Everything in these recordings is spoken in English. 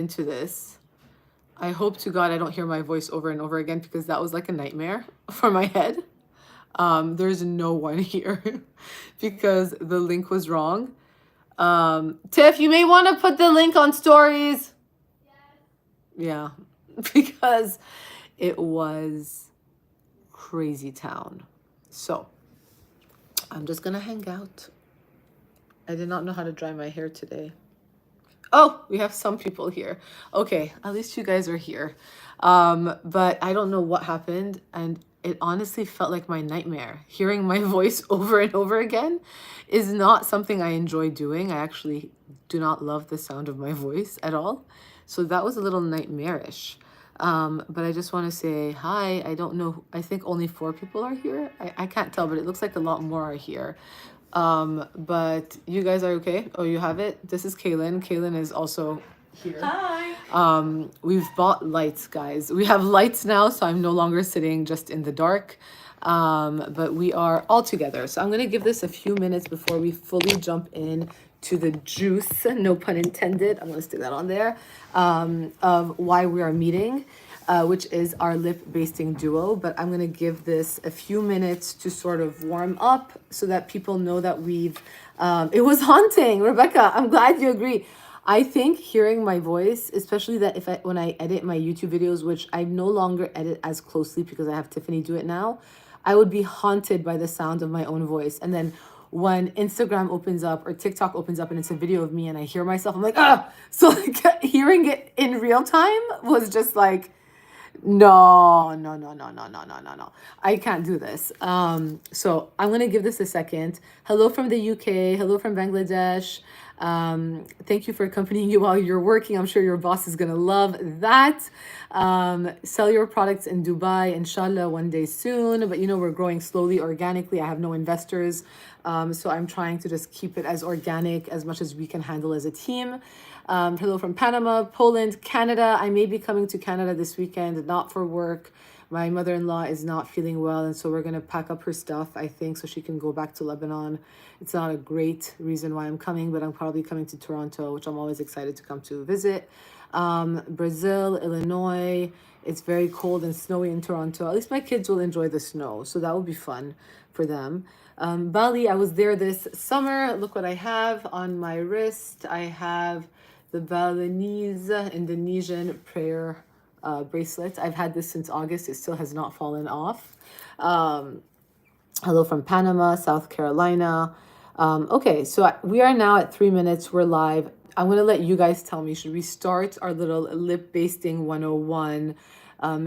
into this. I hope to God I don't hear my voice over and over again because that was like a nightmare for my head. There's no one here because the link was wrong. Tiff, you may want to put the link on stories. Yeah, because it was crazy town. So I'm just gonna hang out. I did not know how to dry my hair today. Oh, we have some people here. Okay, at least you guys are here. But I don't know what happened, and it honestly felt like my nightmare. Hearing my voice over and over again is not something I enjoy doing. I actually do not love the sound of my voice at all. So that was a little nightmarish. But I just want to say hi. I don't know. I think only 4 people are here. I can't tell, but it looks like a lot more are here. But you guys are okay? Oh, you have it? This is Kaylin. Kaylin is also here. Hi. We've bought lights, guys. We have lights now, so I'm no longer sitting just in the dark. But we are all together. So I'm going to give this a few minutes before we fully jump in to the juice, no pun intended, I'm going to stick that on there, of why we are meeting. Which is our lip basting duo. But I'm going to give this a few minutes to sort of warm up so that people know that we've, it was haunting. Rebecca, I'm glad you agree. I think hearing my voice, especially that when I edit my YouTube videos, which I no longer edit as closely because I have Tiffany do it now, I would be haunted by the sound of my own voice. And then when Instagram opens up or TikTok opens up and it's a video of me and I hear myself, I'm like, ah! So like, hearing it in real time was just like, no. I can't do this. So I'm going to give this a second. Hello from the UK. Hello from Bangladesh. Thank you for accompanying you while you're working. I'm sure your boss is going to love that. Sell your products in Dubai, inshallah, one day soon. But we're growing slowly, organically. I have no investors. So I'm trying to just keep it as organic as much as we can handle as a team. Hello from Panama, Poland, Canada. I may be coming to Canada this weekend, not for work. My mother-in-law is not feeling well, and so we're going to pack up her stuff, I think, so she can go back to Lebanon. It's not a great reason why I'm coming, but I'm probably coming to Toronto, which I'm always excited to come to visit. Brazil, Illinois. It's very cold and snowy in Toronto. At least my kids will enjoy the snow, so that will be fun for them. Bali, I was there this summer. Look what I have on my wrist. I have the Balinese Indonesian prayer bracelet. I've had this since August. It still has not fallen off. Hello from Panama, South Carolina. Okay, so we are now at 3 minutes. We're live. I'm going to let you guys tell me, should we start our little lip basting 101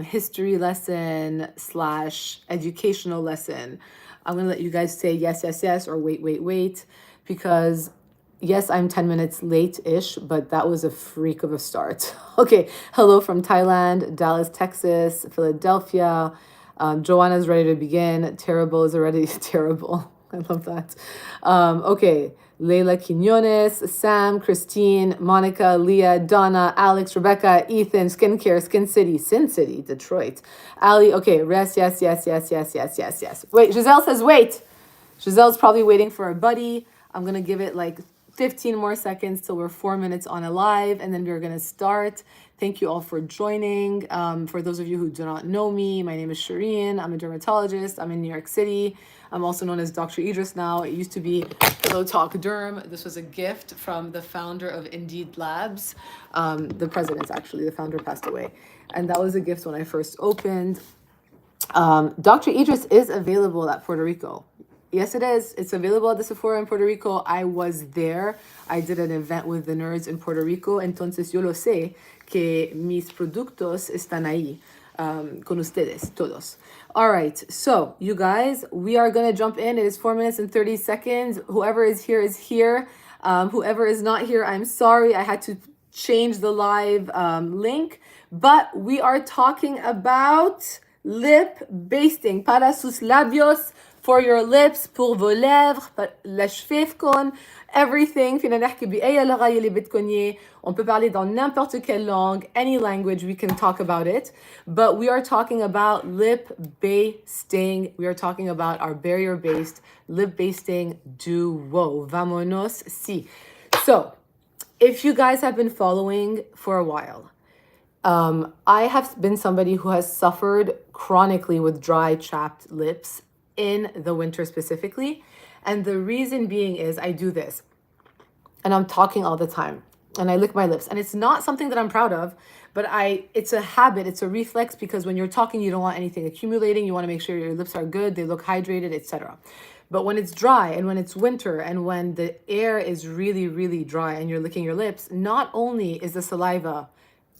history lesson / educational lesson? I'm going to let you guys say yes, or wait, because yes, I'm 10 minutes late-ish, but that was a freak of a start. Okay, hello from Thailand, Dallas, Texas, Philadelphia. Joanna's ready to begin. Terrible is already terrible. I love that. Okay, Leila Quinones, Sam, Christine, Monica, Leah, Donna, Alex, Rebecca, Ethan, Skincare, Skin City, Sin City, Detroit. Ali, okay, rest, yes. Wait, Giselle says wait. Giselle's probably waiting for a buddy. I'm going to give it like 15 more seconds till we're 4 minutes on a live, and then we're going to start. Thank you all for joining. For those of you who do not know me, my name is Shereene. I'm a dermatologist. I'm in New York City. I'm also known as Dr. Idriss now. It used to be Pillow Talk Derm. This was a gift from the founder of Indeed Labs. The president, actually. The founder passed away. And that was a gift when I first opened. Dr. Idriss is available at Puerto Rico. Yes, it is. It's available at the Sephora in Puerto Rico. I was there. I did an event with the nerds in Puerto Rico. Entonces yo lo sé que mis productos están ahí con ustedes, todos. All right. So, you guys, we are going to jump in. It is 4 minutes and 30 seconds. Whoever is here is here. Whoever is not here, I'm sorry. I had to change the live link. But we are talking about lip basting. Para sus labios. For your lips, pour vos lèvres, لشفافكن, everything. فينا نحكي بأي لغة يلي بدكن إياه. On peut parler dans n'importe quelle langue, any language, we can talk about it. But we are talking about lip basting. We are talking about our barrier-based lip basting duo. Vamonos, si. So, if you guys have been following for a while, I have been somebody who has suffered chronically with dry, chapped lips in the winter specifically. And the reason being is I do this and I'm talking all the time and I lick my lips. And it's not something that I'm proud of, but it's a habit, it's a reflex because when you're talking, you don't want anything accumulating. You want to make sure your lips are good, they look hydrated, etc. But when it's dry and when it's winter and when the air is really, really dry and you're licking your lips, not only is the saliva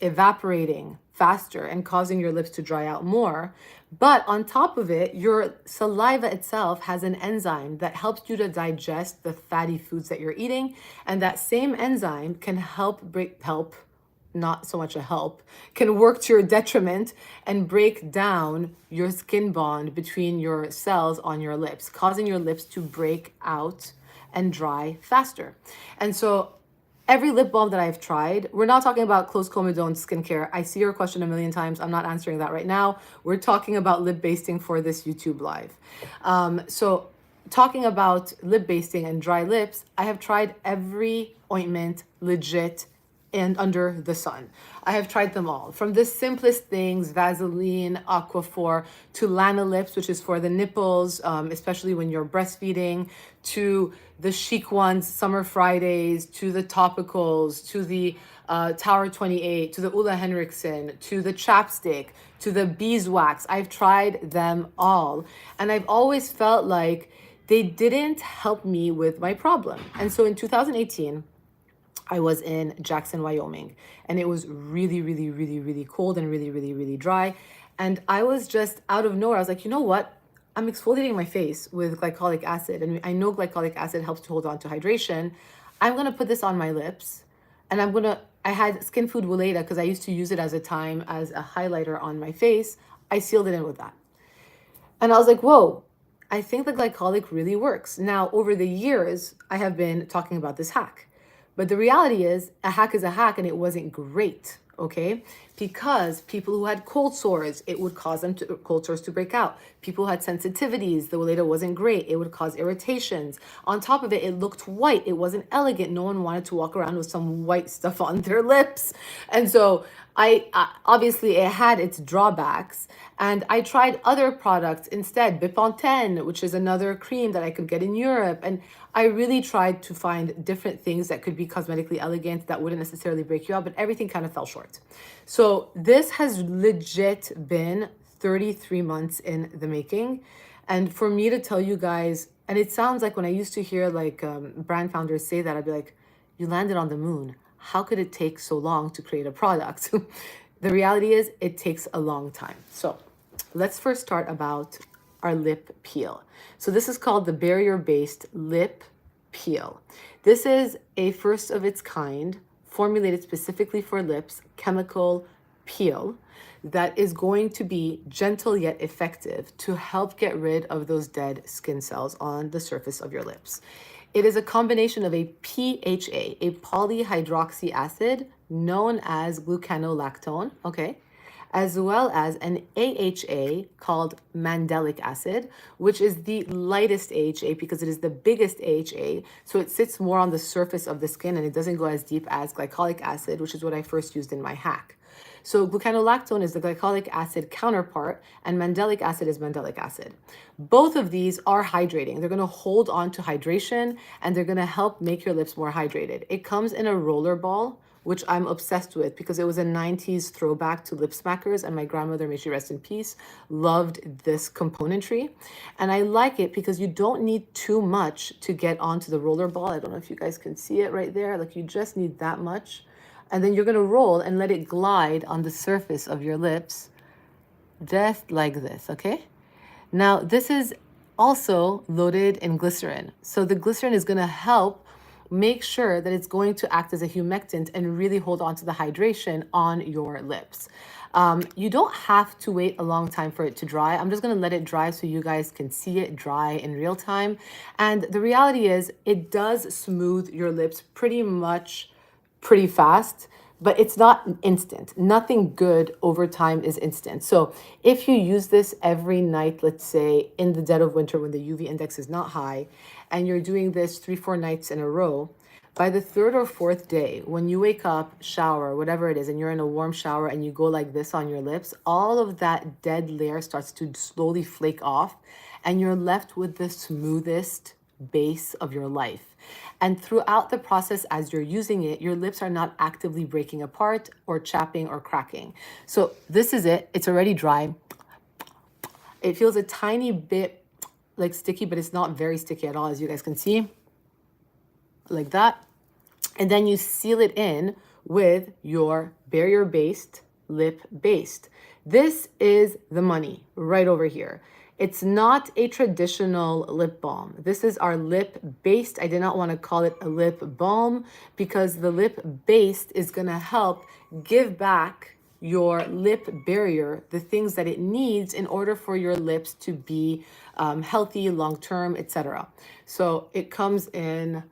evaporating faster and causing your lips to dry out more, but on top of it, your saliva itself has an enzyme that helps you to digest the fatty foods that you're eating. And that same enzyme can help, not so much a help, can work to your detriment and break down your skin bond between your cells on your lips, causing your lips to break out and dry faster. And so every lip balm that I've tried, we're not talking about close comedone skincare. I see your question a million times. I'm not answering that right now. We're talking about lip basting for this YouTube live. So talking about lip basting and dry lips, I have tried every ointment legit and under the sun. I have tried them all, from the simplest things, Vaseline, Aquaphor, to Lana Lips, which is for the nipples, especially when you're breastfeeding, to the chic ones, Summer Fridays, to the topicals, to the Tower 28, to the Ulla Henriksen, to the chapstick, to the beeswax. I've tried them all. And I've always felt like they didn't help me with my problem. And so in 2018, I was in Jackson, Wyoming, and it was really, really, really, really cold and really, really, really dry. And I was just out of nowhere. I was like, you know what? I'm exfoliating my face with glycolic acid, and I know glycolic acid helps to hold on to hydration. I'm gonna put this on my lips, and I had Skin Food Weleda because I used to use it as a highlighter on my face. I sealed it in with that. And I was like, whoa, I think the glycolic really works. Now, over the years, I have been talking about this hack. But the reality is a hack is a hack, and it wasn't great, okay? Because people who had cold sores, it would cause cold sores to break out. People who had sensitivities, the Weleda wasn't great. It would cause irritations. On top of it, it looked white. It wasn't elegant. No one wanted to walk around with some white stuff on their lips. And so I obviously it had its drawbacks, and I tried other products instead, Bepanthen, which is another cream that I could get in Europe, and I really tried to find different things that could be cosmetically elegant that wouldn't necessarily break you out, but everything kind of fell short. So this has legit been 33 months in the making, and for me to tell you guys, and it sounds like when I used to hear brand founders say that, I'd be like, you landed on the moon. How could it take so long to create a product? The reality is it takes a long time. So let's first start about our lip peel. So this is called the barrier-based lip peel. This is a first of its kind, formulated specifically for lips, chemical peel that is going to be gentle yet effective to help get rid of those dead skin cells on the surface of your lips. It is a combination of a PHA, a polyhydroxy acid known as glucanolactone, okay, as well as an AHA called mandelic acid, which is the lightest AHA because it is the biggest AHA. So it sits more on the surface of the skin and it doesn't go as deep as glycolic acid, which is what I first used in my hack. So glucanolactone is the glycolic acid counterpart, and mandelic acid is mandelic acid. Both of these are hydrating. They're going to hold on to hydration, and they're going to help make your lips more hydrated. It comes in a roller ball, which I'm obsessed with because it was a 90s throwback to lip smackers, and my grandmother, may she rest in peace, loved this componentry. And I like it because you don't need too much to get onto the roller ball. I don't know if you guys can see it right there. Like, you just need that much. And then you're going to roll and let it glide on the surface of your lips, just like this, okay? Now, this is also loaded in glycerin. So the glycerin is going to help make sure that it's going to act as a humectant and really hold on to the hydration on your lips. You don't have to wait a long time for it to dry. I'm just going to let it dry so you guys can see it dry in real time. And the reality is it does smooth your lips pretty fast, but it's not instant. Nothing good over time is instant. So if you use this every night, let's say in the dead of winter when the UV index is not high, and you're doing this 3-4 nights in a row, By the third or fourth day, when you wake up, shower, whatever it is, and you're in a warm shower and you go like this on your lips, all of that dead layer starts to slowly flake off, and you're left with the smoothest base of your life. And throughout the process, as you're using it, your lips are not actively breaking apart or chapping or cracking. So this is it. It's already dry. It feels a tiny bit like sticky, but it's not very sticky at all, as you guys can see, like that. And then you seal it in with your barrier-based lip based. This is the money right over here. It's not a traditional lip balm. This is our lip based. I did not want to call it a lip balm because the lip based is going to help give back your lip barrier the things that it needs in order for your lips to be healthy, long-term, etc. So it comes in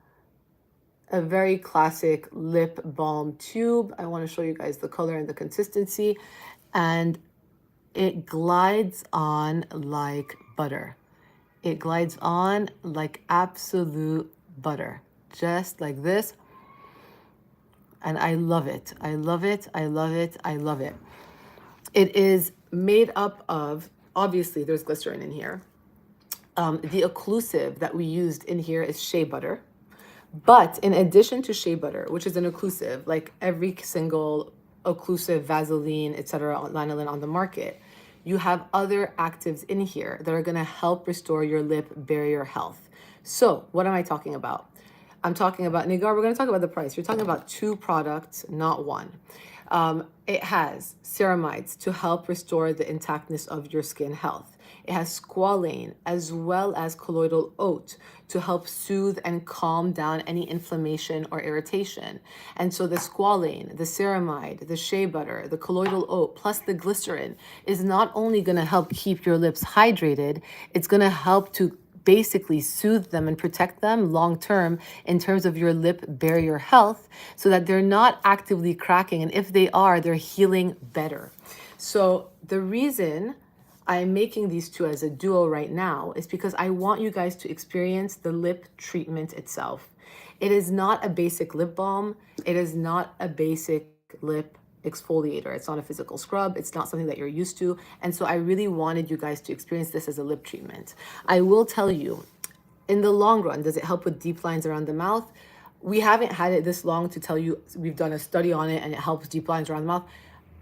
a very classic lip balm tube. I want to show you guys the color and the consistency. And it glides on like butter. It glides on like absolute butter. Just like this. And I love it. I love it. I love it. I love it. It is made up of, obviously there's glycerin in here. The occlusive that we used in here is shea butter. But in addition to shea butter, which is an occlusive, like every single occlusive, Vaseline, etc., lanolin on the market, you have other actives in here that are going to help restore your lip barrier health. So what am I talking about? I'm talking about, Nigar, we're going to talk about the price. You're talking about 2 products, not 1. It has ceramides to help restore the intactness of your skin health. It has squalane as well as colloidal oat to help soothe and calm down any inflammation or irritation. And so the squalane, the ceramide, the shea butter, the colloidal oat, plus the glycerin is not only going to help keep your lips hydrated, it's going to help to basically soothe them and protect them long term in terms of your lip barrier health so that they're not actively cracking. And if they are, they're healing better. So the reason I'm making these 2 as a duo right now is because I want you guys to experience the lip treatment itself. It is not a basic lip balm. It is not a basic lip exfoliator. It's not a physical scrub. It's not something that you're used to. And so I really wanted you guys to experience this as a lip treatment. I will tell you, in the long run, does it help with deep lines around the mouth? We haven't had it this long to tell you we've done a study on it and it helps deep lines around the mouth.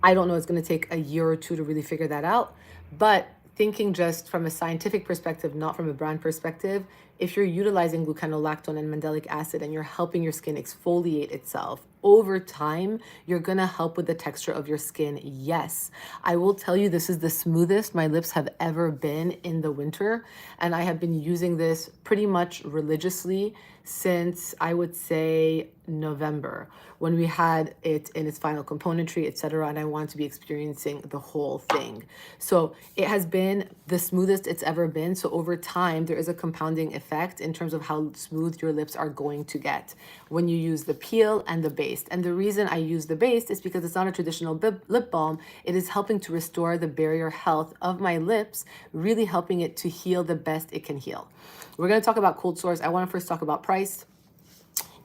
I don't know, it's going to take a year or 2 to really figure that out. But thinking just from a scientific perspective, not from a brand perspective, if you're utilizing glucanolactone and mandelic acid and you're helping your skin exfoliate itself, over time, you're gonna help with the texture of your skin. Yes, I will tell you this is the smoothest my lips have ever been in the winter. And I have been using this pretty much religiously since I would say November when we had it in its final componentry, etc. And I want to be experiencing the whole thing. So it has been the smoothest it's ever been. So over time, there is a compounding effect in terms of how smooth your lips are going to get when you use the peel and the base. And the reason I use the base is because it's not a traditional lip balm. It is helping to restore the barrier health of my lips, really helping it to heal the best it can heal. We're going to talk about cold sores. I want to first talk about price.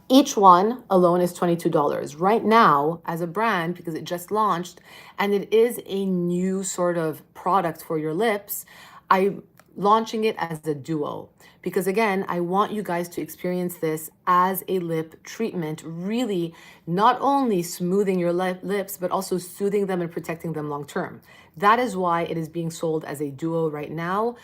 Each one alone is $22 right now as a brand because it just launched and it is a new sort of product for your lips. I'm launching it as a duo because again, I want you guys to experience this as a lip treatment, really not only smoothing your lips, but also soothing them and protecting them long term. That is why it is being sold as a duo right now.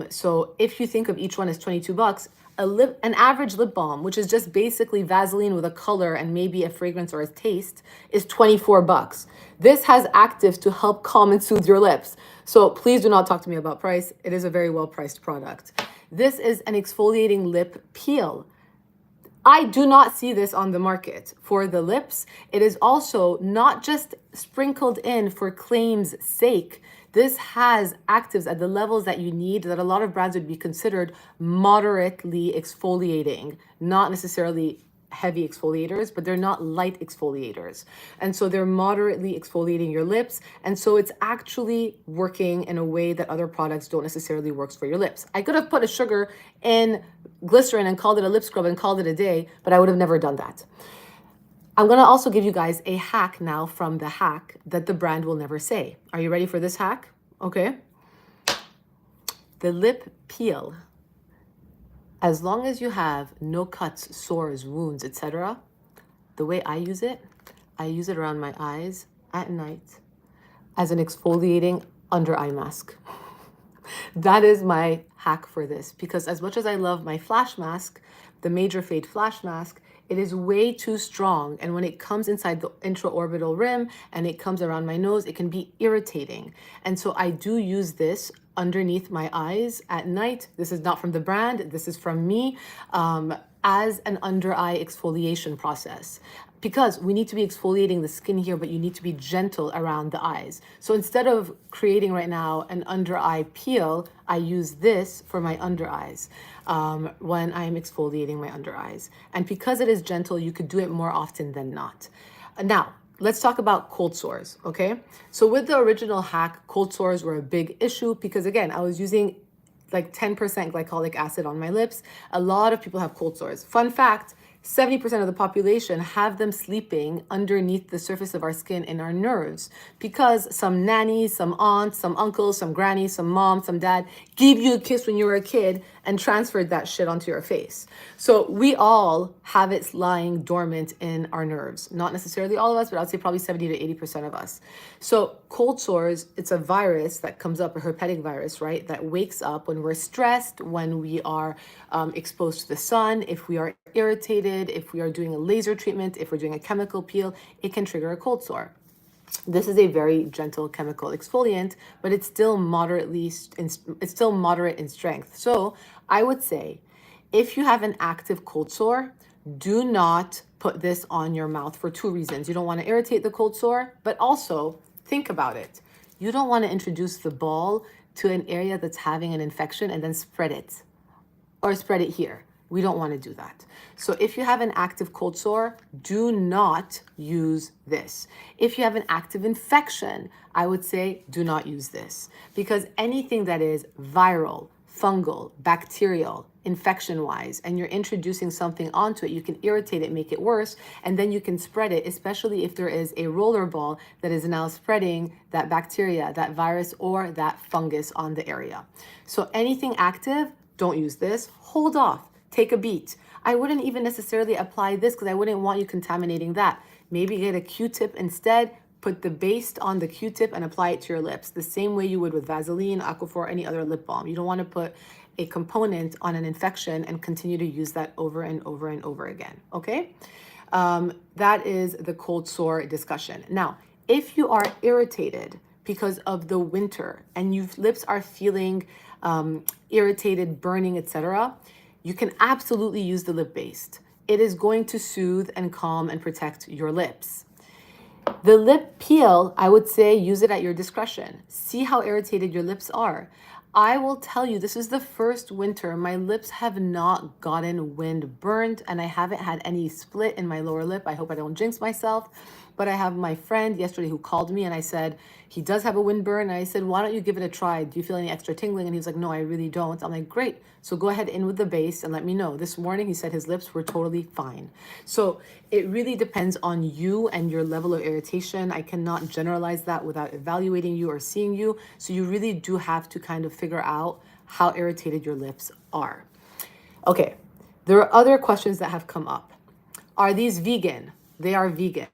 So if you think of each one as 22 bucks, an average lip balm, which is just basically Vaseline with a color and maybe a fragrance or a taste, is 24 bucks. This has actives to help calm and soothe your lips. So please do not talk to me about price. It is a very well-priced product. This is an exfoliating lip peel. I do not see this on the market for the lips. It is also not just sprinkled in for claim's sake. This has actives at the levels that you need that a lot of brands would be considered moderately exfoliating, not necessarily heavy exfoliators, but they're not light exfoliators. And so they're moderately exfoliating your lips. And so it's actually working in a way that other products don't necessarily work for your lips. I could have put a sugar in glycerin and called it a lip scrub and called it a day, but I would have never done that. I'm going to also give you guys a hack now from the hack that the brand will never say. Are you ready for this hack? Okay. The lip peel. As long as you have no cuts, sores, wounds, etc., the way I use it around my eyes at night as an exfoliating under eye mask. That is my hack for this, because as much as I love my flash mask, the Major Fade flash mask, it is way too strong. And when it comes inside the intraorbital rim and it comes around my nose, it can be irritating. And so I do use this underneath my eyes at night. This is not from the brand. This is from me, as an under eye exfoliation process. Because we need to be exfoliating the skin here, but you need to be gentle around the eyes. So instead of creating right now an under eye peel, I use this for my under eyes when I'm exfoliating my under eyes. And because it is gentle, you could do it more often than not. Now, let's talk about cold sores, okay? So with the original hack, cold sores were a big issue because, again, I was using like 10% glycolic acid on my lips. A lot of people have cold sores. Fun fact, 70% of the population have them sleeping underneath the surface of our skin in our nerves because some nannies, some aunts, some uncles, some grannies, some mom, some dad gave you a kiss when you were a kid and transferred that shit onto your face. So we all have it lying dormant in our nerves. Not necessarily all of us, but I'd say probably 70 to 80% of us. So cold sores, it's a virus that comes up, a herpetic virus, right? That wakes up when we're stressed, when we are exposed to the sun, if we are irritated, if we are doing a laser treatment, if we're doing a chemical peel, it can trigger a cold sore. This is a very gentle chemical exfoliant, but it's still moderate in strength. So I would say if you have an active cold sore, do not put this on your mouth for two reasons. You don't want to irritate the cold sore, but also think about it. You don't want to introduce the ball to an area that's having an infection and then spread it or spread it here. We don't want to do that. So if you have an active cold sore, do not use this. If you have an active infection, I would say do not use this, because anything that is viral, fungal, bacterial, infection-wise, and you're introducing something onto it, you can irritate it, make it worse, and then you can spread it, especially if there is a roller ball that is now spreading that bacteria, that virus, or that fungus on the area. So anything active, don't use this. Hold off. Take a beat. I wouldn't even necessarily apply this because I wouldn't want you contaminating that. Maybe get a Q-tip instead, put the Basted on the Q-tip and apply it to your lips the same way you would with Vaseline, Aquaphor, any other lip balm. You don't want to put a component on an infection and continue to use that over and over and over again, okay? That is the cold sore discussion. Now, if you are irritated because of the winter and your lips are feeling irritated, burning, etc., you can absolutely use the lip Basted. It is going to soothe and calm and protect your lips. The lip peel, I would say use it at your discretion. See how irritated your lips are. I will tell you, this is the first winter my lips have not gotten wind burned and I haven't had any split in my lower lip. I hope I don't jinx myself. But I have my friend yesterday who called me and I said, he does have a wind burn. And I said, why don't you give it a try? Do you feel any extra tingling? And he was like, no, I really don't. I'm like, great. So go ahead in with the base and let me know. This morning, he said his lips were totally fine. So it really depends on you and your level of irritation. I cannot generalize that without evaluating you or seeing you. So you really do have to kind of figure out how irritated your lips are. Okay, there are other questions that have come up. Are these vegan? They are vegan.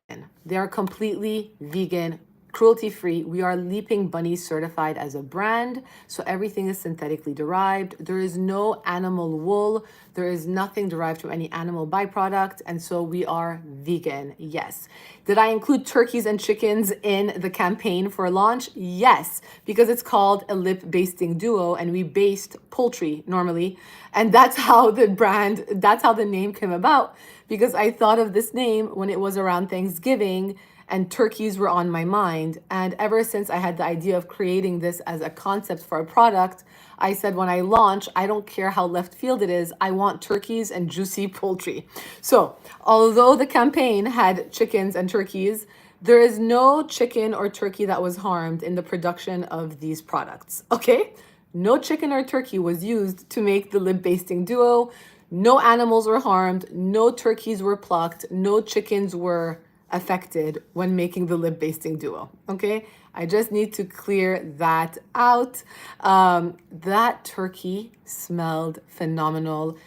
They are completely vegan, cruelty-free. We are Leaping Bunny certified as a brand, so everything is synthetically derived. There is no animal wool. There is nothing derived from any animal byproduct, and so we are vegan, yes. Did I include turkeys and chickens in the campaign for launch? Yes, because it's called a lip basting duo, and we baste poultry normally, and that's how the name came about, because I thought of this name when it was around Thanksgiving, and turkeys were on my mind. And ever since I had the idea of creating this as a concept for a product, I said when I launch, I don't care how left field it is, I want turkeys and juicy poultry. So although the campaign had chickens and turkeys, there is no chicken or turkey that was harmed in the production of these products, okay? No chicken or turkey was used to make the lip basting duo. No animals were harmed, no turkeys were plucked, no chickens were affected when making the lip basting duo. Okay, I just need to clear that out. That turkey smelled phenomenal.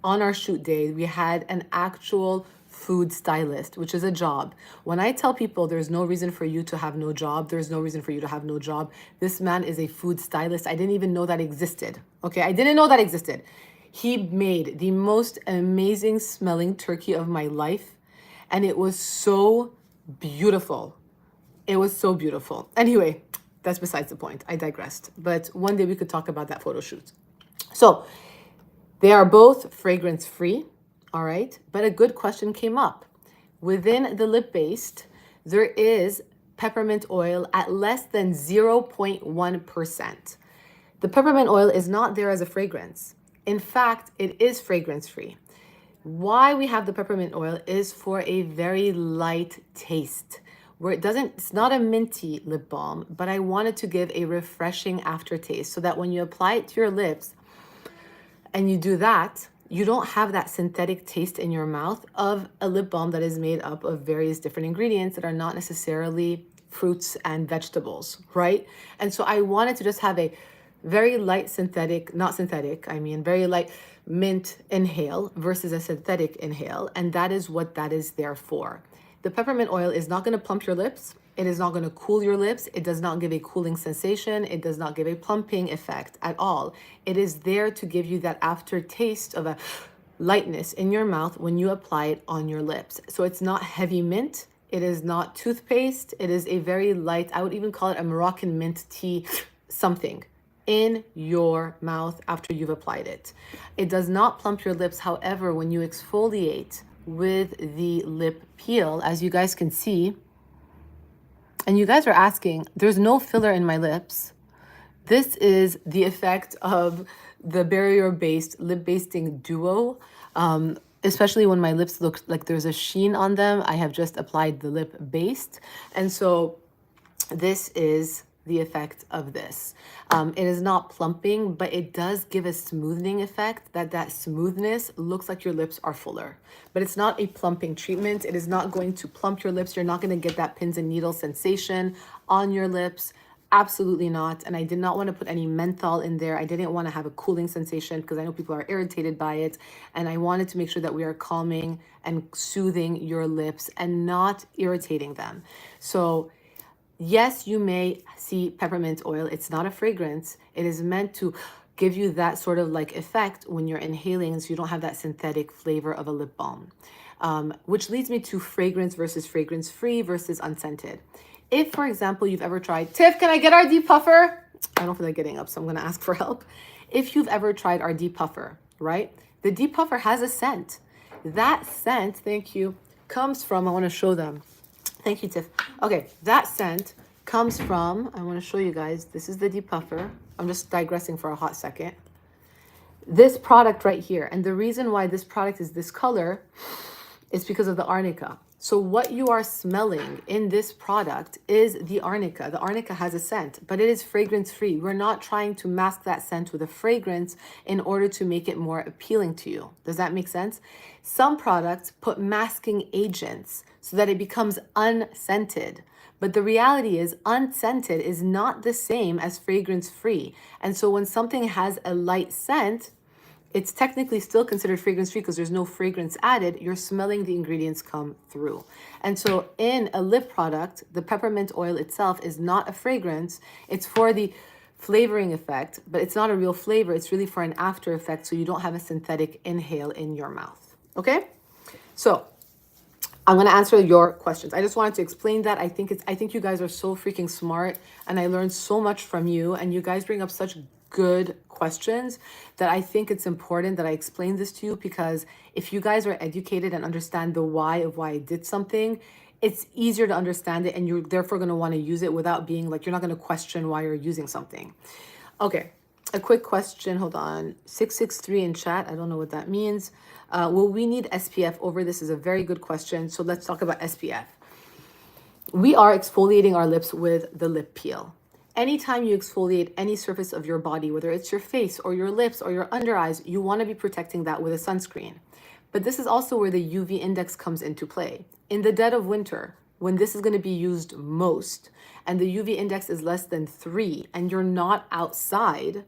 On our shoot day, we had an actual food stylist, which is a job. When I tell people there's no reason for you to have no job, there's no reason for you to have no job. This man is a food stylist. I didn't even know that existed. Okay, I didn't know that existed. He made the most amazing smelling turkey of my life, and it was so beautiful. It was so beautiful. Anyway, that's besides the point. I digressed. But one day we could talk about that photo shoot. So they are both fragrance free, all right? But a good question came up. Within the lip based, there is peppermint oil at less than 0.1%. The peppermint oil is not there as a fragrance. In fact, it is fragrance free. Why we have the peppermint oil is for a very light taste, where it's not a minty lip balm, but I wanted to give a refreshing aftertaste so that when you apply it to your lips and you do that, you don't have that synthetic taste in your mouth of a lip balm that is made up of various different ingredients that are not necessarily fruits and vegetables, right? And so I wanted to just have a very light synthetic, not synthetic, I mean very light mint inhale versus a synthetic inhale. And that is what that is there for. The peppermint oil is not going to plump your lips. It is not going to cool your lips. It does not give a cooling sensation. It does not give a plumping effect at all. It is there to give you that aftertaste of a lightness in your mouth when you apply it on your lips. So it's not heavy mint. It is not toothpaste. It is a very light, I would even call it a Moroccan mint tea something in your mouth after you've applied it. It does not plump your lips. However, when you exfoliate with the lip peel, as you guys can see, and you guys are asking, there's no filler in my lips. This is the effect of the barrier-based lip basting duo. Especially when my lips look like there's a sheen on them. I have just applied the lip based. And so this is the effect of this. It is not plumping, but it does give a smoothing effect, that smoothness looks like your lips are fuller. But it's not a plumping treatment. It is not going to plump your lips. You're not going to get that pins and needles sensation on your lips. Absolutely not. And I did not want to put any menthol in there. I didn't want to have a cooling sensation because I know people are irritated by it. And I wanted to make sure that we are calming and soothing your lips and not irritating them. So yes, you may see peppermint oil. It's not a fragrance. It is meant to give you that sort of like effect when you're inhaling, so you don't have that synthetic flavor of a lip balm. Which leads me to fragrance versus fragrance free versus unscented. If, for example, you've ever tried, Tiff, can I get our depuffer? I don't feel like getting up, so I'm going to ask for help. If you've ever tried our depuffer, right? The depuffer has a scent. That scent, thank you, comes from, I want to show them. Thank you, Tiff. Okay, that scent comes from, I want to show you guys, this is the depuffer. I'm just digressing for a hot second. This product right here. And the reason why this product is this color is because of the arnica. So what you are smelling in this product is the arnica. The arnica has a scent, but it is fragrance free. We're not trying to mask that scent with a fragrance in order to make it more appealing to you. Does that make sense? Some products put masking agents so that it becomes unscented. But the reality is unscented is not the same as fragrance free. And so when something has a light scent, it's technically still considered fragrance free because there's no fragrance added. You're smelling the ingredients come through. And so in a lip product, the peppermint oil itself is not a fragrance. It's for the flavoring effect, but it's not a real flavor. It's really for an after effect, so you don't have a synthetic inhale in your mouth. Okay? So I'm going to answer your questions. I just wanted to explain that. I think you guys are so freaking smart, and I learned so much from you, and you guys bring up such good questions that I think it's important that I explain this to you, because if you guys are educated and understand the why of why I did something, it's easier to understand it, and you're therefore going to want to use it without being like, you're not going to question why you're using something. Okay, a quick question. Hold on. 663 in chat. I don't know what that means. Will we need SPF over this is a very good question. So let's talk about SPF. We are exfoliating our lips with the lip peel. anytime you exfoliate any surface of your body, whether it's your face or your lips or your under eyes, you want to be protecting that with a sunscreen. But this is also where the UV index comes into play. In the dead of winter, when this is going to be used most, and the UV index is less than 3, and you're not outside,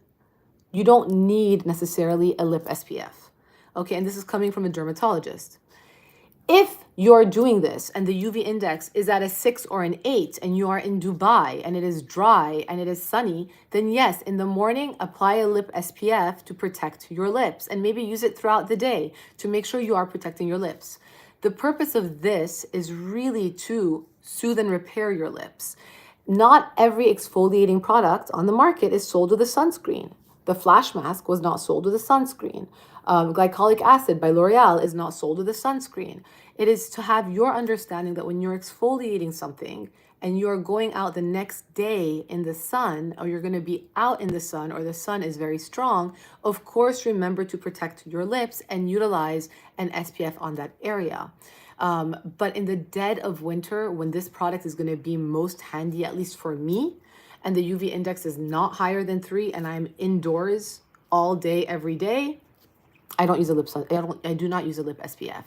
you don't need necessarily a lip SPF. Okay, and this is coming from a dermatologist. If you're doing this and the UV index is at a 6 or an 8 and you are in Dubai and it is dry and it is sunny, then yes, in the morning, apply a lip SPF to protect your lips and maybe use it throughout the day to make sure you are protecting your lips. The purpose of this is really to soothe and repair your lips. Not every exfoliating product on the market is sold with a sunscreen. The Flash Mask was not sold with a sunscreen. Glycolic acid by L'Oreal is not sold with a sunscreen. It is to have your understanding that when you're exfoliating something and you're going out the next day in the sun, or you're going to be out in the sun, or the sun is very strong, of course, remember to protect your lips and utilize an SPF on that area. But in the dead of winter, when this product is going to be most handy, at least for me, and the UV index is not higher than 3, and I'm indoors all day, every day, I don't use a lip sun. I do not use a lip SPF.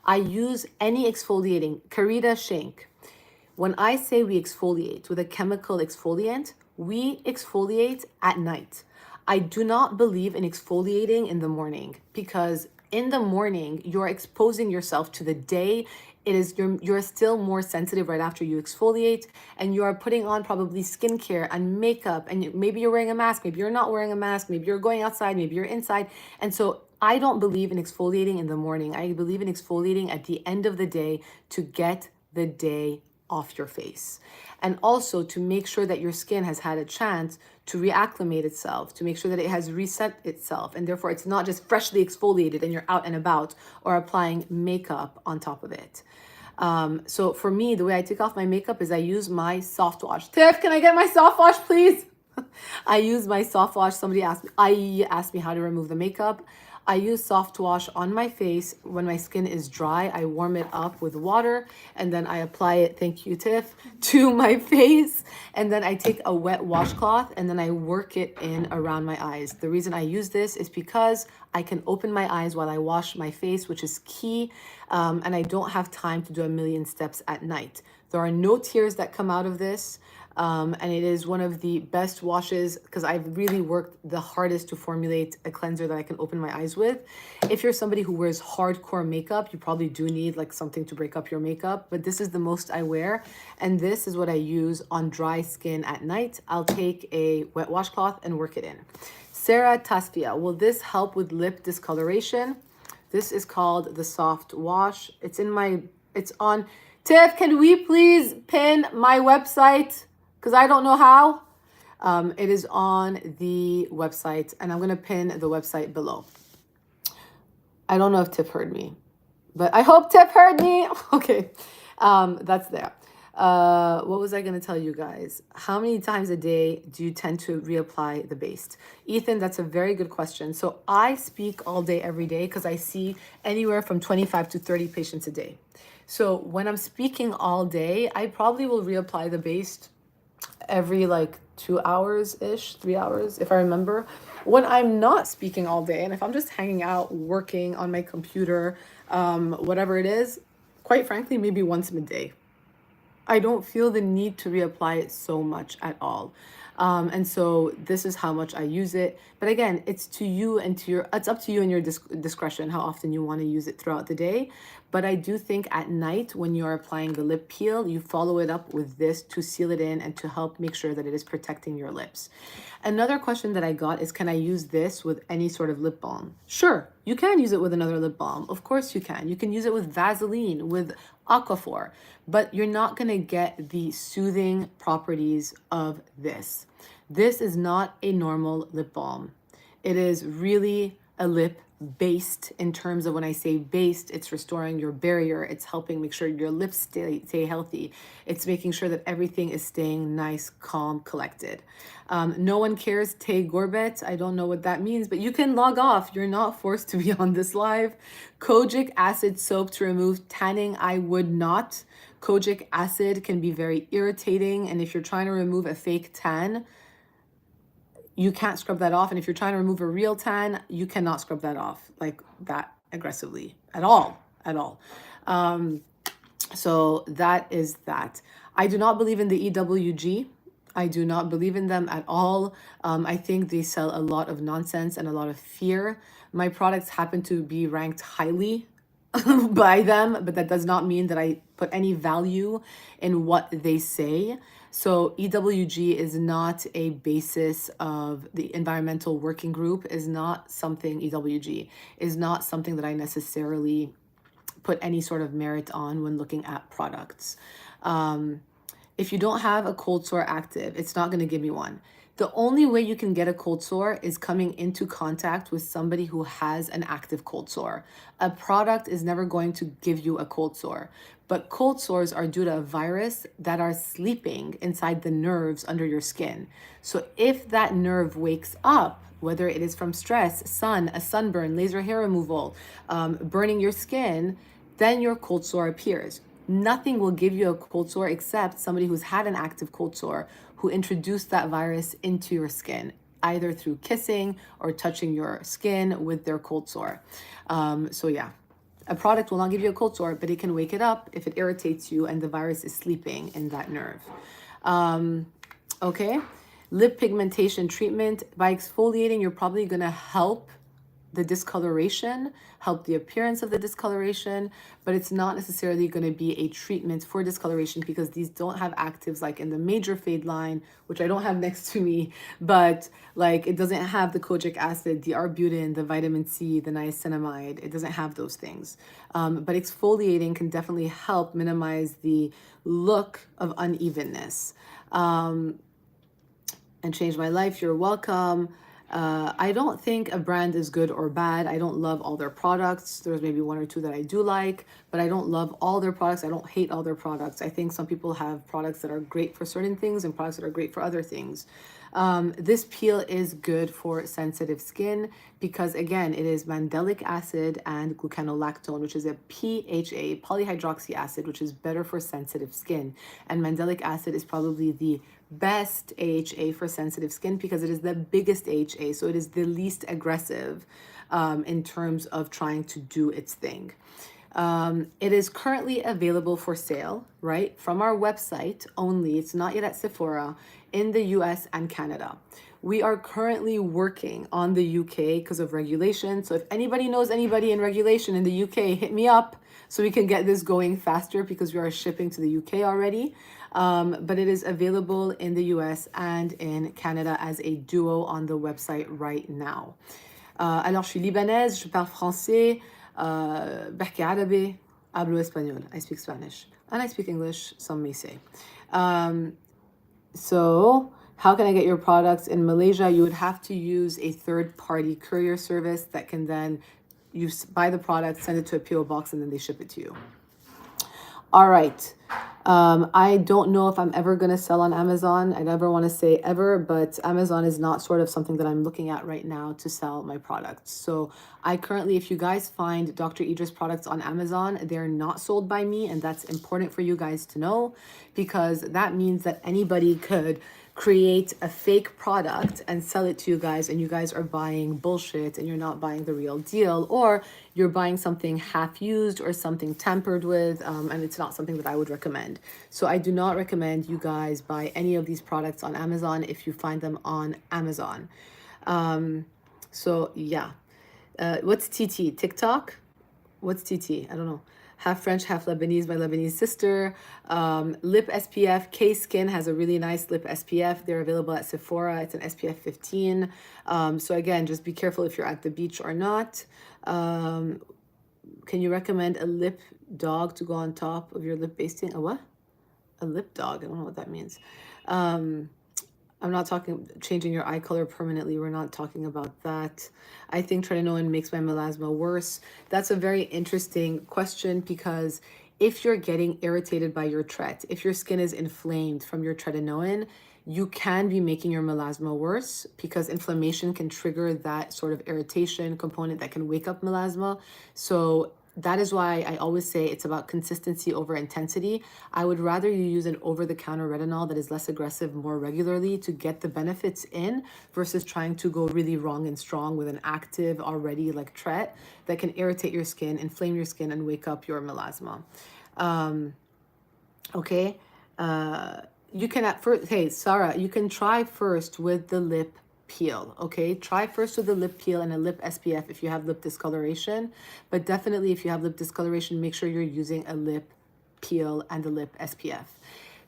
I use any exfoliating. Karita Shank. When I say we exfoliate with a chemical exfoliant, we exfoliate at night. I do not believe in exfoliating in the morning, because in the morning you're exposing yourself to the day. You're still more sensitive right after you exfoliate, and you are putting on probably skincare and makeup, and maybe you're wearing a mask, maybe you're not wearing a mask, maybe you're going outside, maybe you're inside. And so I don't believe in exfoliating in the morning. I believe in exfoliating at the end of the day to get the day off your face, and also to make sure that your skin has had a chance to reacclimate itself, to make sure that it has reset itself, and therefore it's not just freshly exfoliated and you're out and about or applying makeup on top of it. So for me, the way I take off my makeup is I use my soft wash. Tiff, can I get my soft wash, please? I use my soft wash. Somebody asked me how to remove the makeup. I use soft wash on my face. When my skin is dry, I warm it up with water, and then I apply it, thank you, Tiff, to my face. And then I take a wet washcloth and then I work it in around my eyes. The reason I use this is because I can open my eyes while I wash my face, which is key. And I don't have time to do a million steps at night. There are no tears that come out of this. And it is one of the best washes because I've really worked the hardest to formulate a cleanser that I can open my eyes with. If you're somebody who wears hardcore makeup, you probably do need like something to break up your makeup, but this is the most I wear. And this is what I use on dry skin at night. I'll take a wet washcloth and work it in. Sarah Tasfia, will this help with lip discoloration? This is called the soft wash. It's on, Tiff, can we please pin my website? Because I don't know how. It is on the website, and I'm going to pin the website below. I don't know if Tiff heard me, but I hope Tiff heard me. Okay, that's there. What was I going to tell you guys? How many times a day do you tend to reapply the Based? Ethan, that's a very good question. So I speak all day, every day, because I see anywhere from 25 to 30 patients a day. So when I'm speaking all day, I probably will reapply the Based every like 2 hours-ish, 3 hours, if I remember. When I'm not speaking all day, and if I'm just hanging out, working on my computer, whatever it is, quite frankly, maybe once a day. I don't feel the need to reapply it so much at all. And so this is how much I use it. But again, it's to you and it's up to you and your discretion how often you want to use it throughout the day. But I do think at night when you're applying the lip peel, you follow it up with this to seal it in and to help make sure that it is protecting your lips. Another question that I got is, can I use this with any sort of lip balm? Sure, you can use it with another lip balm. Of course you can. You can use it with Vaseline, with Aquaphor, but you're not going to get the soothing properties of this. This is not a normal lip balm. It is really a lip based. In terms of when I say based, it's restoring your barrier. It's helping make sure your lips stay healthy. It's making sure that everything is staying nice, calm, collected. No one cares, Tay Gorbet. I don't know what that means, but you can log off. You're not forced to be on this live. Kojic acid soap to remove tanning. I would not. Kojic acid can be very irritating, and if you're trying to remove a fake tan, you can't scrub that off. And if you're trying to remove a real tan, you cannot scrub that off like that aggressively at all, at all. So that is that. I do not believe in the EWG. I do not believe in them at all. I think they sell a lot of nonsense and a lot of fear. My products happen to be ranked highly by them, but that does not mean that I put any value in what they say. So EWG is not a basis of the environmental working group, is not something, EWG is not something that I necessarily put any sort of merit on when looking at products. If you don't have a cold sore active, it's not going to give me one. The only way you can get a cold sore is coming into contact with somebody who has an active cold sore. A product is never going to give you a cold sore, but cold sores are due to a virus that are sleeping inside the nerves under your skin. So if that nerve wakes up, whether it is from stress, sun, a sunburn, laser hair removal, burning your skin, then your cold sore appears. Nothing will give you a cold sore except somebody who's had an active cold sore who introduced that virus into your skin, either through kissing or touching your skin with their cold sore. So yeah, a product will not give you a cold sore, but it can wake it up if it irritates you and the virus is sleeping in that nerve. Okay, lip pigmentation treatment. By exfoliating, you're probably gonna help the discoloration, help the appearance of the discoloration, but it's not necessarily going to be a treatment for discoloration because these don't have actives like in the major fade line, which I don't have next to me, but like it doesn't have the kojic acid, the arbutin, the vitamin C, the niacinamide. It doesn't have those things. But exfoliating can definitely help minimize the look of unevenness. And change my life. You're welcome. I don't think a brand is good or bad. I don't love all their products. There's maybe one or two that I do like, but I don't love all their products. I don't hate all their products. I think some people have products that are great for certain things and products that are great for other things. This peel is good for sensitive skin because, again, it is mandelic acid and glucanolactone, which is a PHA, polyhydroxy acid, which is better for sensitive skin. And mandelic acid is probably the best AHA for sensitive skin because it is the biggest AHA, so it is the least aggressive in terms of trying to do its thing. It is currently available for sale, right, from our website only. It's not yet at Sephora in the US and Canada. We are currently working on the UK because of regulation. So if anybody knows anybody in regulation in the UK, hit me up so we can get this going faster because we are shipping to the UK already. But it is available in the US and in Canada as a duo on the website right now. Alors, je suis libanaise, je parle français, بحكي عربي, hablo español. I speak Spanish. And I speak English, some may say. So how can I get your products in Malaysia? You would have to use a third-party courier service that can then you buy the product, send it to a PO box, and then they ship it to you. All right. I don't know if I'm ever going to sell on Amazon. I never want to say ever, but Amazon is not sort of something that I'm looking at right now to sell my products. So I currently, if you guys find Dr. Idriss products on Amazon, they're not sold by me. And that's important for you guys to know because that means that anybody could create a fake product and sell it to you guys, and you guys are buying bullshit and you're not buying the real deal, or you're buying something half used or something tampered with, and it's not something that I would recommend. So I do not recommend you guys buy any of these products on Amazon if you find them on Amazon. So yeah. What's TT? TikTok? What's TT? I don't know. Half French, half Lebanese, my Lebanese sister. Lip SPF. K-Skin has a really nice lip SPF. They're available at Sephora. It's an SPF 15. So again, just be careful if you're at the beach or not. Can you recommend a lip dog to go on top of your lip basting? A what? A lip dog. I don't know what that means. I'm not talking changing your eye color permanently. We're not talking about that. I think tretinoin makes my melasma worse. That's a very interesting question because if you're getting irritated by your tret, if your skin is inflamed from your tretinoin, you can be making your melasma worse because inflammation can trigger that sort of irritation component that can wake up melasma. So that is why I always say it's about consistency over intensity. I would rather you use an over-the-counter retinol that is less aggressive more regularly to get the benefits in versus trying to go really wrong and strong with an active already like tret that can irritate your skin, inflame your skin, and wake up your melasma. Okay. You can at first, hey, Sarah, you can try first with the lip peel. Okay. Try first with the lip peel and a lip SPF if you have lip discoloration. But definitely, if you have lip discoloration, make sure you're using a lip peel and a lip SPF.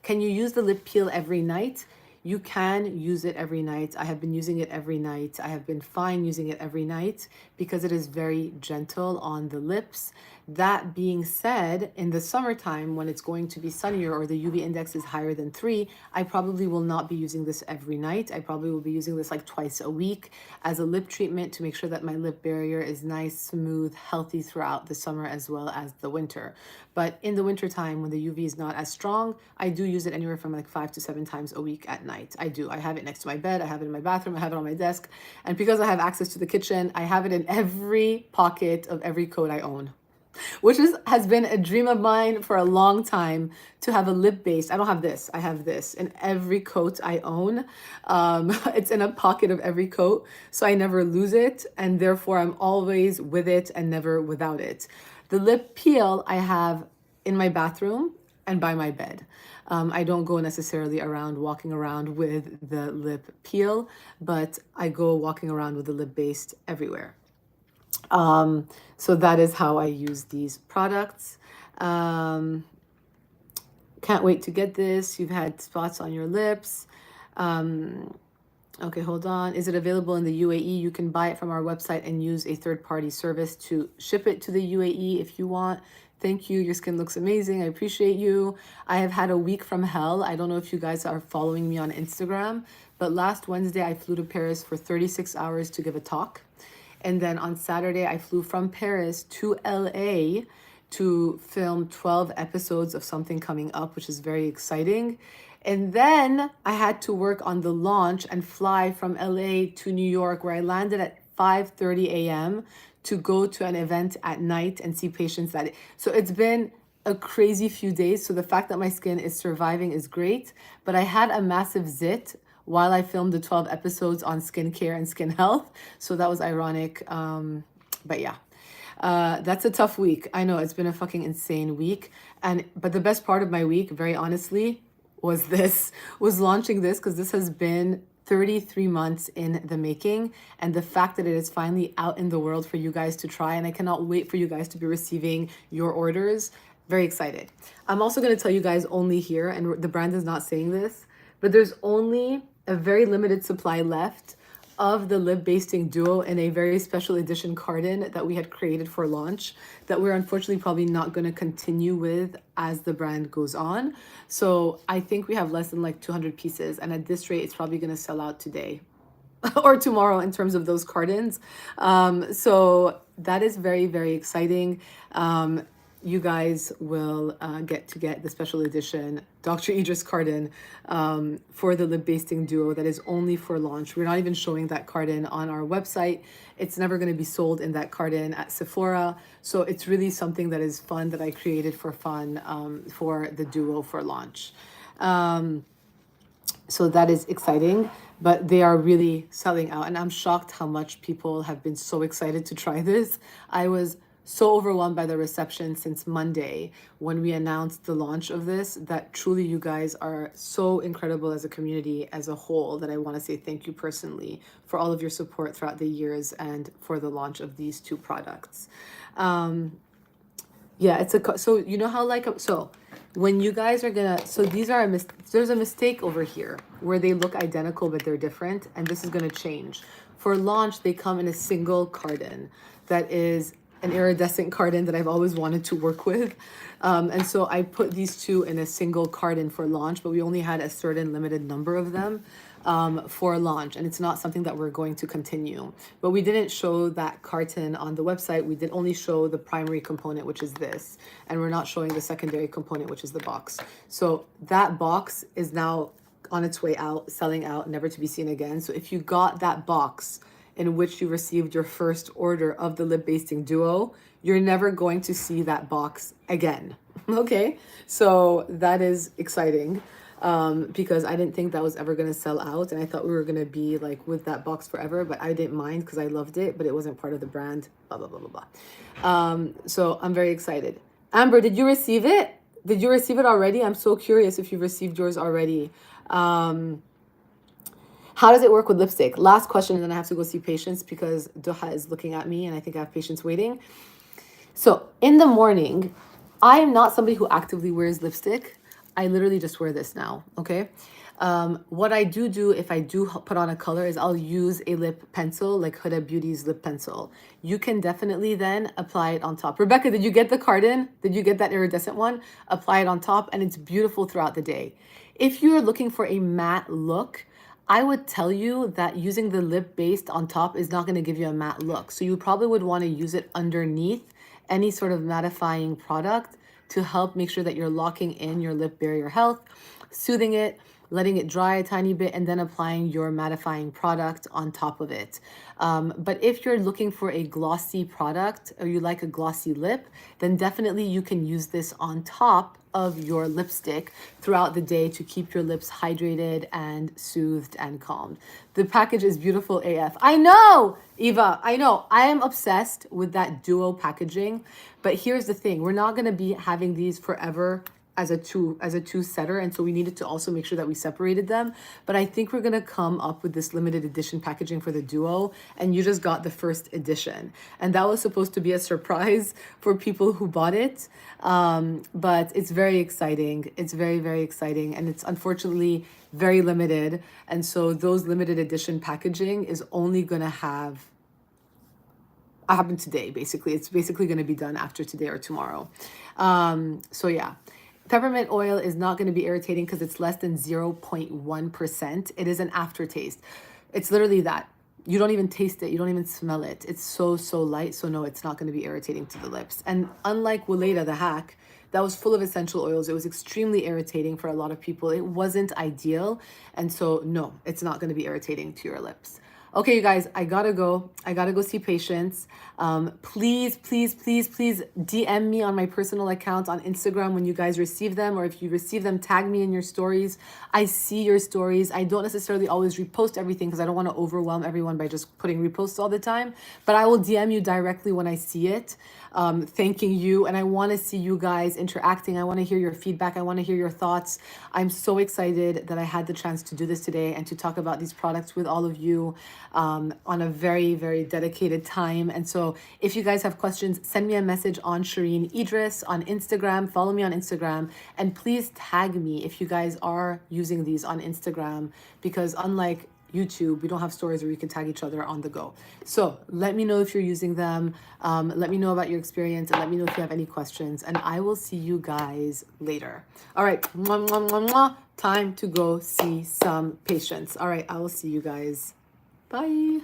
Can you use the lip peel every night? You can use it every night. I have been using it every night. I have been fine using it every night because it is very gentle on the lips. That being said, in the summertime, when it's going to be sunnier or the UV index is higher than 3, I probably will not be using this every night. I probably will be using this like twice a week as a lip treatment to make sure that my lip barrier is nice, smooth, healthy throughout the summer as well as the winter. But in the wintertime, when the UV is not as strong, I do use it anywhere from like 5 to 7 times a week at night. I do. I have it next to my bed. I have it in my bathroom. I have it on my desk. And because I have access to the kitchen, I have it in every pocket of every coat I own, which has been a dream of mine for a long time to have a lip base. I don't have this. I have this in every coat I own. It's in a pocket of every coat, so I never lose it, and therefore I'm always with it and never without it. The lip peel I have in my bathroom and by my bed. I don't go necessarily around walking around with the lip peel, but I go walking around with the lip base everywhere. So that is how I use these products. Can't wait to get this. You've had spots on your lips. Okay, hold on. Is it available in the UAE? You can buy it from our website and use a third-party service to ship it to the UAE if you want. Thank you. Your skin looks amazing. I appreciate you. I have had a week from hell. I don't know if you guys are following me on Instagram, but last Wednesday I flew to Paris for 36 hours to give a talk. And then on Saturday, I flew from Paris to LA to film 12 episodes of Something Coming Up, which is very exciting. And then I had to work on the launch and fly from LA to New York, where I landed at 5:30 a.m. to go to an event at night and see patients that. So it's been a crazy few days. So the fact that my skin is surviving is great. But I had a massive zit while I filmed the 12 episodes on skincare and skin health. So that was ironic. But yeah, that's a tough week. I know it's been a fucking insane week. But the best part of my week, very honestly, was launching this, because this has been 33 months in the making, and the fact that it is finally out in the world for you guys to try, and I cannot wait for you guys to be receiving your orders. Very excited. I'm also going to tell you guys only here, and the brand is not saying this, but there's only a very limited supply left of the lip basting duo in a very special edition carton that we had created for launch that we're unfortunately probably not going to continue with as the brand goes on. So I think we have less than like 200 pieces, and at this rate it's probably going to sell out today or tomorrow in terms of those cartons. So that is very, very exciting. You guys will get the special edition Dr. Idriss carton for the lip basting duo that is only for launch. We're not even showing that carton on our website. It's never going to be sold in that carton at Sephora. So it's really something that is fun that I created for fun for the duo for launch. So that is exciting, but they are really selling out. And I'm shocked how much people have been so excited to try this. I was so overwhelmed by the reception since Monday when we announced the launch of this, that truly you guys are so incredible as a community as a whole, that I want to say thank you personally for all of your support throughout the years and for the launch of these two products. Yeah, so you know how so when you guys are gonna, so these are there's a mistake over here where they look identical but they're different, and this is gonna change. For launch, they come in a single carton that is an iridescent carton that I've always wanted to work with. And so I put these two in a single carton for launch, but we only had a certain limited number of them for launch. And it's not something that we're going to continue. But we didn't show that carton on the website. We did only show the primary component, which is this. And we're not showing the secondary component, which is the box. So that box is now on its way out, selling out, never to be seen again. So if you got that box in which you received your first order of the lip basting duo, you're never going to see that box again. Okay, so that is exciting, because I didn't think that was ever going to sell out, and I thought we were going to be like with that box forever, but I didn't mind because I loved it, but it wasn't part of the brand, blah blah blah blah blah. So I'm very excited. Amber, did you receive it? Did you receive it already? I'm so curious if you've received yours already. How does it work with lipstick? Last question, and then I have to go see patients because Doha is looking at me and I think I have patients waiting. So in the morning, I am not somebody who actively wears lipstick. I literally just wear this now, okay? What I do if I do put on a color is I'll use a lip pencil, like Huda Beauty's lip pencil. You can definitely then apply it on top. Rebecca, did you get the carton? Did you get that iridescent one? Apply it on top and it's beautiful throughout the day. If you're looking for a matte look, I would tell you that using the lip based on top is not going to give you a matte look. So you probably would want to use it underneath any sort of mattifying product to help make sure that you're locking in your lip barrier health, soothing it, letting it dry a tiny bit, and then applying your mattifying product on top of it. But if you're looking for a glossy product or you like a glossy lip, then definitely you can use this on top of your lipstick throughout the day to keep your lips hydrated and soothed and calmed. The package is beautiful AF. I know, Eva, I know. I am obsessed with that duo packaging. But here's the thing. We're not going to be having these forever as a two setter, and so we needed to also make sure that we separated them. But I think we're gonna come up with this limited edition packaging for the duo, and you just got the first edition, and that was supposed to be a surprise for people who bought it. But it's very exciting. It's very, very exciting, and it's unfortunately very limited. And so those limited edition packaging is only gonna happen today. Basically, it's basically going to be done after today or tomorrow. So yeah. Peppermint oil is not going to be irritating because it's less than 0.1%. It is an aftertaste. It's literally that. You don't even taste it. You don't even smell it. It's so light. So no, it's not going to be irritating to the lips. And unlike Weleda, the hack, that was full of essential oils, it was extremely irritating for a lot of people. It wasn't ideal. And so no, it's not going to be irritating to your lips. Okay, you guys, I gotta go. I gotta go see patients. Please DM me on my personal account on Instagram when you guys receive them, or if you receive them, tag me in your stories. I see your stories. I don't necessarily always repost everything because I don't want to overwhelm everyone by just putting reposts all the time, but I will DM you directly when I see it, thanking you. And I want to see you guys interacting. I want to hear your feedback. I want to hear your thoughts. I'm so excited that I had the chance to do this today and to talk about these products with all of you on a very, very dedicated time. And so if you guys have questions, send me a message on Shereene Idriss on Instagram. Follow me on Instagram. And please tag me if you guys are using these on Instagram, because unlike YouTube, we don't have stories where we can tag each other on the go. So let me know if you're using them. Let me know about your experience, and let me know if you have any questions. And I will see you guys later. All right. Mwah, mwah, mwah, mwah. Time to go see some patients. All right. I will see you guys. Bye.